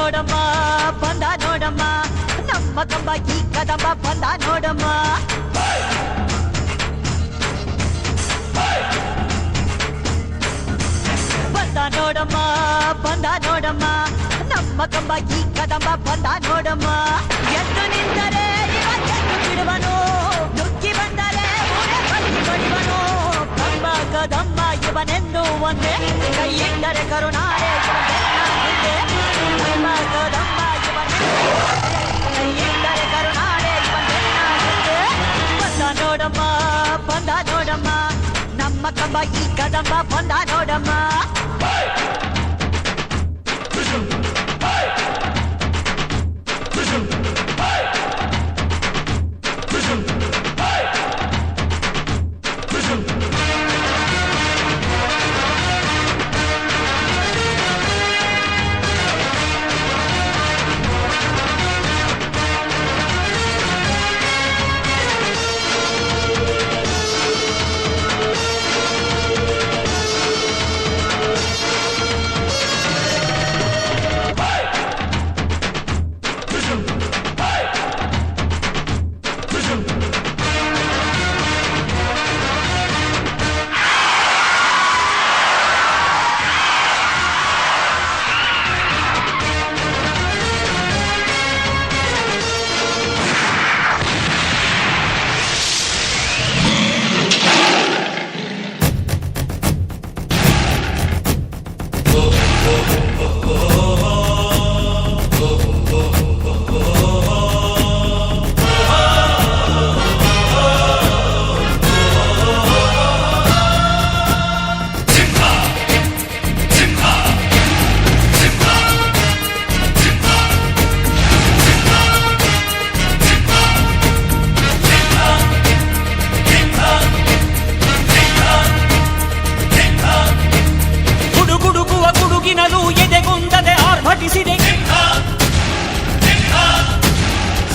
ನೋಡಮ್ಮ ಬಂದ ನೋಡಮ್ಮ ನಮ್ಮ ಕಂಬ ಈ ಕದಂಬ ಬಂದ ನೋಡಮ್ಮ ಬಂದ ನೋಡಮ್ಮ ಬಂದ ನೋಡಮ್ಮ ನಮ್ಮ ಕಂಬ ಈ ಕದಂಬ ಬಂದ ನೋಡಮ್ಮ ಎದ್ದು ನಿಂತರೆ ಇವತ್ತೆದ್ದು ಬಿಡುವನು ನುಗ್ಗಿ ಬಂದರೆ ಬಡಿವನು ಕಂಬ ಕದಂಬ ಇವನೆಂದು ಒಂದೇ ಕೈ ಇಟ್ಟರೆ ಕರುಣಾರೆ ಕಂಬ ಕದಂಬ ಕೈ ಇಟ್ಟರೆ ಕರುಣಾರೆ ಬಂದ ನೋಡಮ್ಮ ಬಂದ ನೋಡಮ್ಮ ನಮ್ಮ ಕಂಬ ಈ ಕದಂಬ ಬಂದ ನೋಡಮ್ಮ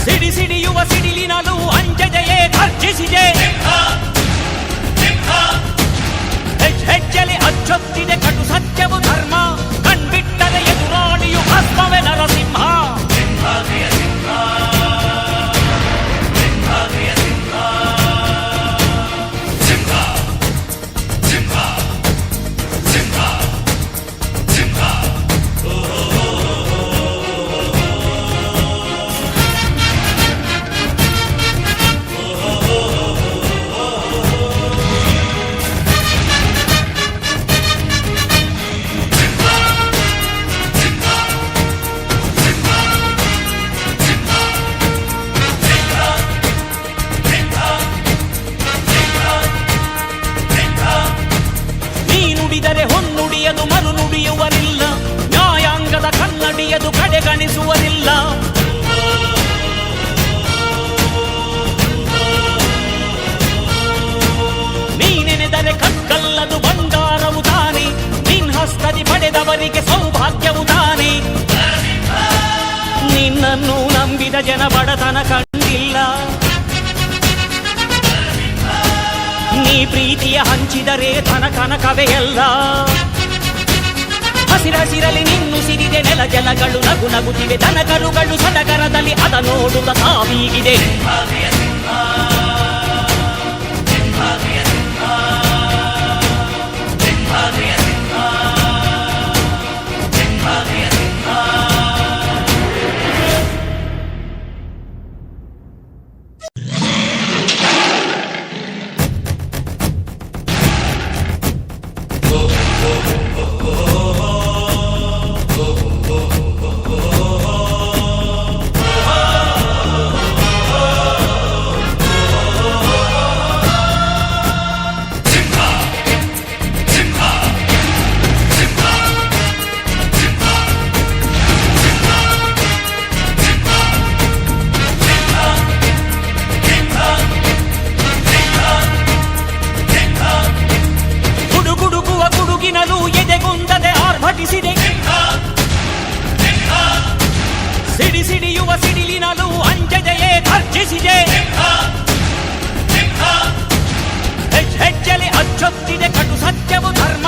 ಸಿಡಿಸಿಡಿಯುವ ಸಿಡಿಲಿನಲು ಅಂಜದೆಯೇ ಘರ್ಜಿಸಿದೆ ಹೆಜ್ಜೆಲೆ ಅಚ್ಚೊತ್ತಿದೆ ಕಟು ಸತ್ಯವು ಧರ್ಮ ಕಣ್ಬಿಟ್ಟರೆ ಎದುರಾಳಿಯು ಭಸ್ಮವೇ ನರಸಿಂಹ ಹೊನ್ನುಡಿಯದು ಮರು ನುಡಿಯುವರಿಲ್ಲ ನ್ಯಾಯಾಂಗದ ಕನ್ನಡಿಯದು ಕಡೆಗಣಿಸುವರಿಲ್ಲ ನೀನೆನೆದರೆ ಕಕ್ಕಲ್ಲದು ಬಂಗಾರವು ತಾನೆ ನಿನ್ ಹಸ್ತದಿ ಪಡೆದವರಿಗೆ ಸೌಭಾಗ್ಯವು ತಾನೆ ನಿನ್ನನ್ನು ನಂಬಿದ ಜನ ಬಡತನ ಕಂಡಿಲ್ಲ ನೀ ಪ್ರೀತಿಯ ಹಂಚಿದರೆ ಧನ ಕನಕವೇ ಎಲ್ಲ ಹಸಿರಸಿರಲಿ ನಿನ್ನು ಸಿರಿದೆ ನೆಲ ಜಲಗಳು ನಗು ನಗುತ್ತಿವೆ ದನ ಕರುಗಳು ಸಡಗರದಲ್ಲಿ ಅದ ನೋಡುತ್ತ ತಾವೀಗಿದೆ ಸಿಡಿಸಿಡಿಯುವ ಸಿಡಿಲಿನಲು ಅಂಜದೆಯೇ ಘರ್ಜಿಸಿದೆ ಹೆಜ್ಜೆಲೆ ಅಚ್ಚೊತ್ತಿದೆ ಕಟು ಸತ್ಯವು ಧರ್ಮ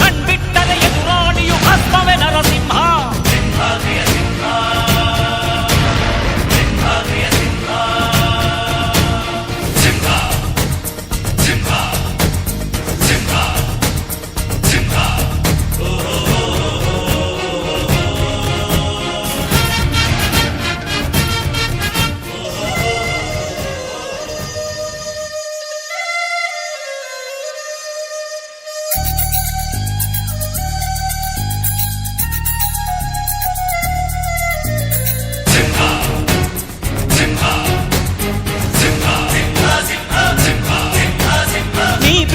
ಕಣ್ಬಿಟ್ಟರೆ ಎದುರಾಳಿಯು ಭಸ್ಮವೇ ನರಸಿಂಹ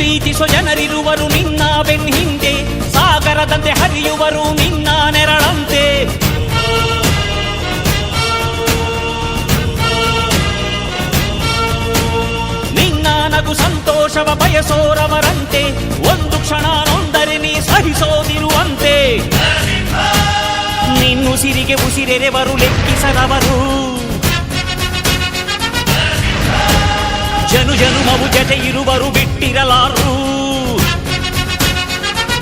ಪ್ರೀತಿಸೋ ಜನರಿರುವರು ನಿನ್ನ ಬೆನ್ ಹಿಂದೆ, ಸಾಗರದಂತೆ ಹರಿಯುವರು ನಿನ್ನ ನೆರಳಂತೆ. ನಿನ್ನ ನಗು ಸಂತೋಷವ ಬಯಸೋರವರಂತೆ, ಒಂದು ಕ್ಷಣ ನೊಂದರೆ ನೀ ಸಹಿಸೋದಿರುವಂತೆ. ನಿನ್ನುಸಿರಿಗೆ ಉಸಿರೆರೆವರು ಲೆಕ್ಕಿಸದವರು, ಜನು ಜನುಮವು ಜತೆ ಇರುವರು ಬಿಟ್ಟಿರಲಾರು.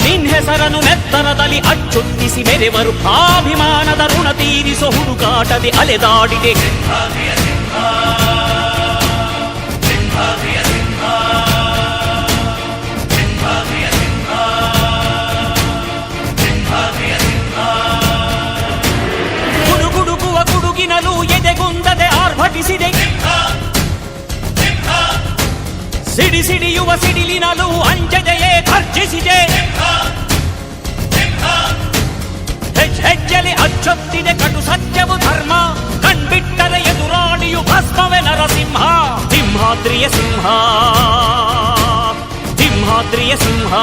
ನಿನ್ ಹೆಸರನ್ನು ನೆತ್ತರದಲ್ಲಿ ಅಚ್ಚೊತ್ತಿಸಿ ಮೆರೆವರು, ಅಭಿಮಾನದ ಋಣ ತೀರಿಸೋ ಹುಡುಕಾಟದೆ ಅಲೆದಾಡಿದೆ. ಗುಡುಗುಡುಗುವ ಗುಡುಗಿನಲು ಎದೆಗುಂದದೆ ಆರ್ಭಟಿಸಿದೆ, ಸಿಡಿ ಸಿಡಿಯುವ ಸಿಡಿಲಿನಲು ಅಂಜದೆಯೇ ಗರ್ಜಿಸಿದೆ. ಹೆಜ್ಜೆಲಿ ಅಚ್ಚೊತ್ತಿದೆ ಕಟು ಸತ್ಯವು ಧರ್ಮ, ಕಣ್ಬಿಟ್ಟರೆ ಎದುರಾಳಿಯು ಭಸ್ಮವೇ ನರಸಿಂಹ. ಸಿಂಹಾದ್ರಿಯ ಸಿಂಹ, ಸಿಂಹಾದ್ರಿಯ ಸಿಂಹ.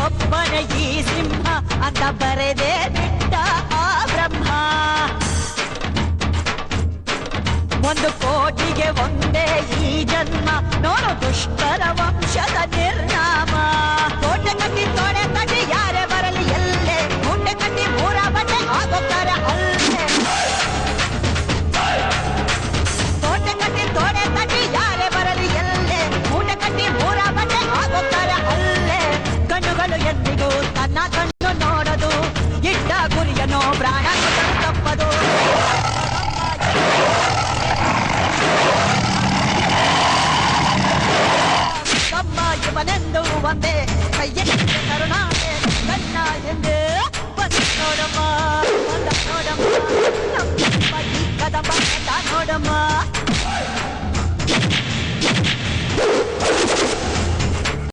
ಒಬ್ಬನ ಈ ಸಿಂಹ ಅಂತ ಬರೆದೇ ಬಿಟ್ಟ ಆ ಬ್ರಹ್ಮ. 1 ಕೋಟಿಗೆ ಒಂದೇ ಈ ಜನ್ಮ, ನೋಡು ದುಷ್ಟರ ವಂಶದ